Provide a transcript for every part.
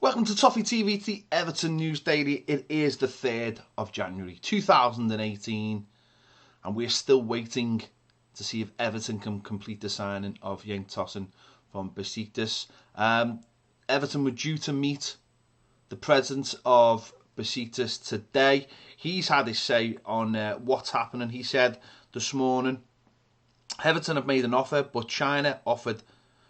Welcome to Toffee TV, the Everton News Daily. It is the 3rd of January 2018 and we're still waiting to see if Everton can complete the signing of Yankos Toen from Beşiktaş. Everton were due to meet the president of Beşiktaş today. He's had his say on what's happening. He said this morning Everton have made an offer, but China offered,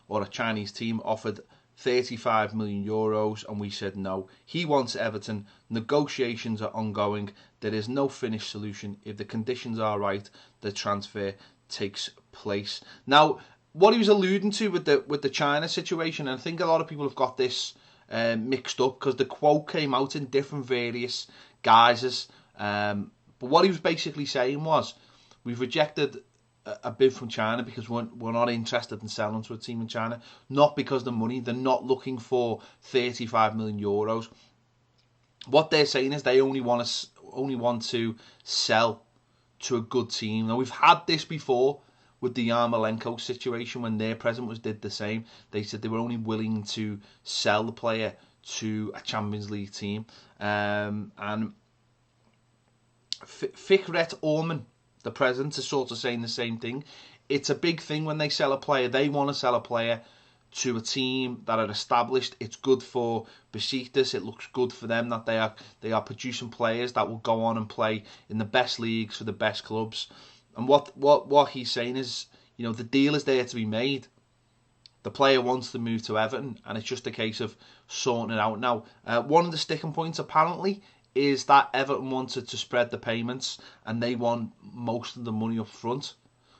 or a Chinese team offered, 35 million euros, and we said no. He wants Everton. Negotiations are ongoing. There is no finished solution. If the conditions are right, the transfer takes place. Now, what he was alluding to with the China situation, and I think a lot of people have got this mixed up because the quote came out in different various guises. But what he was basically saying was, we've rejected a bid from China because we're not interested in selling to a team in China, not because of the money. They're not looking for 35 million euros. What they're saying is they only want to sell to a good team. Now, we've had this before with the Yarmolenko situation when their president did the same. They said they were only willing to sell the player to a Champions League team. And Fikret Orman, the president, is sort of saying the same thing. It's a big thing when they sell a player. They want to sell a player to a team that are established. It's good for Beşiktaş. It looks good for them that they are producing players that will go on and play in the best leagues for the best clubs. And what he's saying is, you know, the deal is there to be made. The player wants to move to Everton, and it's just a case of sorting it out now. One of the sticking points apparently is that Everton wanted to spread the payments and they want most of the money up front.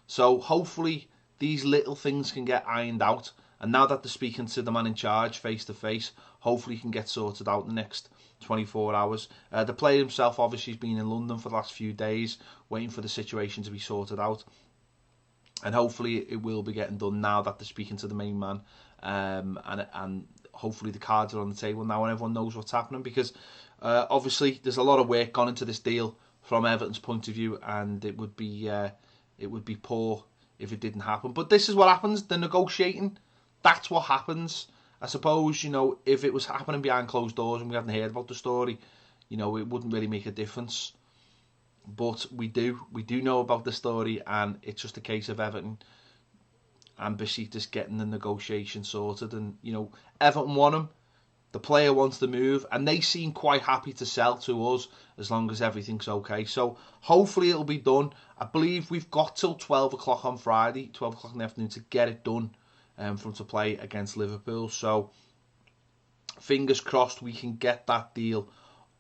So hopefully these little things can get ironed out, and now that they're speaking to the man in charge face to face, hopefully he can get sorted out in the next 24 hours. The player himself obviously has been in London for the last few days waiting for the situation to be sorted out, and hopefully it will be getting done now that they're speaking to the main man, and hopefully the cards are on the table now and everyone knows what's happening, because obviously there's a lot of work gone into this deal from Everton's point of view, and it would be poor if it didn't happen. But this is what happens. The negotiating, that's what happens. I suppose, you know, if it was happening behind closed doors and we hadn't heard about the story, you know, it wouldn't really make a difference. But we do know about the story, and it's just a case of Everton and Beşiktaş getting the negotiation sorted. And, you know, Everton want him. The player wants to move, and they seem quite happy to sell to us as long as everything's okay. So hopefully it'll be done. I believe we've got till 12 o'clock on Friday, 12 o'clock in the afternoon, to get it done from to play against Liverpool. So fingers crossed we can get that deal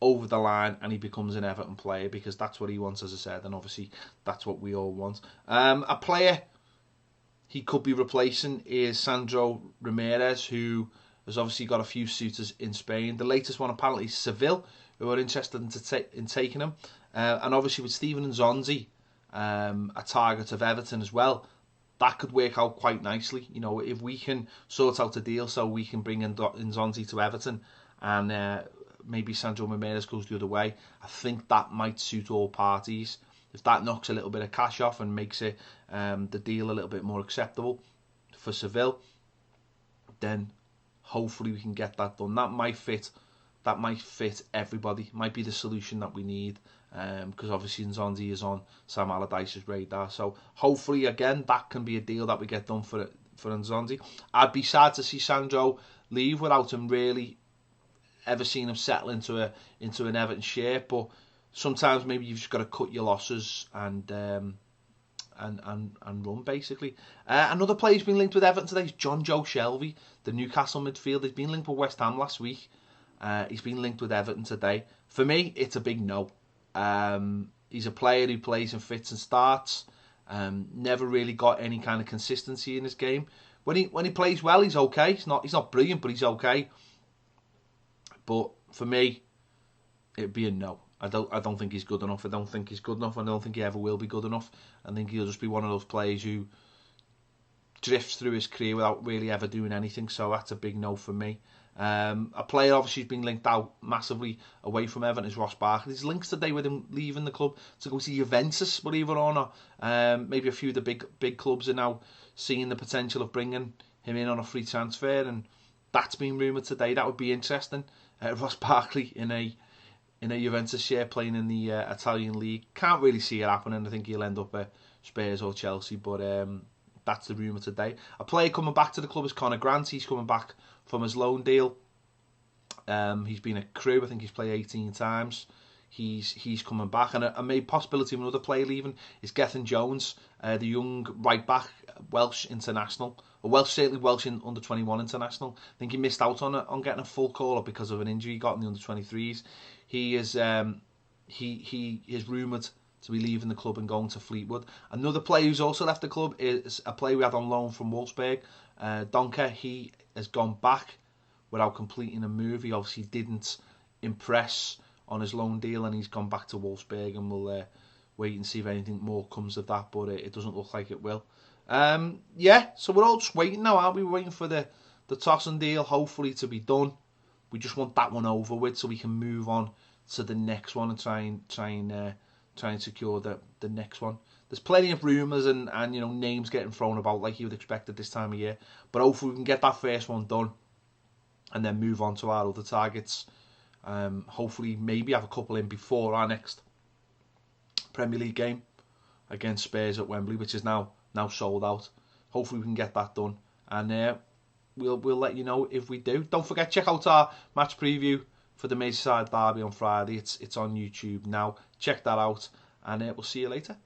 over the line and he becomes an Everton player, because that's what he wants, as I said, and obviously that's what we all want. A player he could be replacing is Sandro Ramirez, who has obviously got a few suitors in Spain. The latest one apparently is Sevilla, who are interested in taking him. And obviously with Steven Nzonzi, a target of Everton as well, that could work out quite nicely. You know, if we can sort out a deal so we can bring in Nzonzi to Everton, and maybe Sandro Ramirez goes the other way, I think that might suit all parties. If that knocks a little bit of cash off and makes it the deal a little bit more acceptable for Seville, then hopefully we can get that done. That might fit everybody. Might be the solution that we need, because obviously Nzonzi is on Sam Allardyce's radar. So hopefully again that can be a deal that we get done for Nzonzi. I'd be sad to see Sandro leave without him really ever seeing him settle into an Everton shirt. But sometimes maybe you've just got to cut your losses and run, basically. Another player who's been linked with Everton today is John Joe Shelvey, the Newcastle midfielder. He's been linked with West Ham last week. He's been linked with Everton today. For me, it's a big no. He's a player who plays in fits and starts. Never really got any kind of consistency in his game. When he plays well, he's okay. He's not brilliant, but he's okay. But for me, it'd be a no. I don't think he's good enough. I don't think he's good enough, and I don't think he ever will be good enough. I think he'll just be one of those players who drifts through his career without really ever doing anything. So that's a big no for me. A player obviously who's been linked out massively away from Everton is Ross Barkley. There's links today with him leaving the club to go to Juventus, believe it or not. Maybe a few of the big clubs are now seeing the potential of bringing him in on a free transfer, and That's been rumoured today. That would be interesting. Ross Barkley in a Juventus shirt playing in the Italian league. Can't really see it happening. I think he'll end up at Spurs or Chelsea, but that's the rumour today. A player coming back to the club is Conor Grant. He's coming back from his loan deal. He's been a Crew. I think he's played 18 times. He's coming back, and a maybe possibility of another player leaving is Gethin Jones, the young right back, Welsh international, or certainly Welsh in under 21 international. I think he missed out on getting a full call up because of an injury he got in the under 23s. He is rumoured to be leaving the club and going to Fleetwood. Another player who's also left the club is a player we had on loan from Wolfsburg, Donker. He has gone back without completing a move. He obviously didn't impress on his loan deal, and he's gone back to Wolfsburg, and we'll wait and see if anything more comes of that, but it doesn't look like it will. Yeah, so we're all just waiting now, aren't we? We're waiting for the Tosun deal, hopefully, to be done. We just want that one over with so we can move on to the next one and try and secure the next one. There's plenty of rumours and names getting thrown about like you would expect at this time of year, but hopefully we can get that first one done and then move on to our other targets. Hopefully maybe have a couple in before our next Premier League game against Spurs at Wembley, which is now sold out. Hopefully we can get that done, and we'll let you know if we do. Don't forget, check out our match preview for the Merseyside derby on Friday. It's on YouTube now. Check that out, and we'll see you later.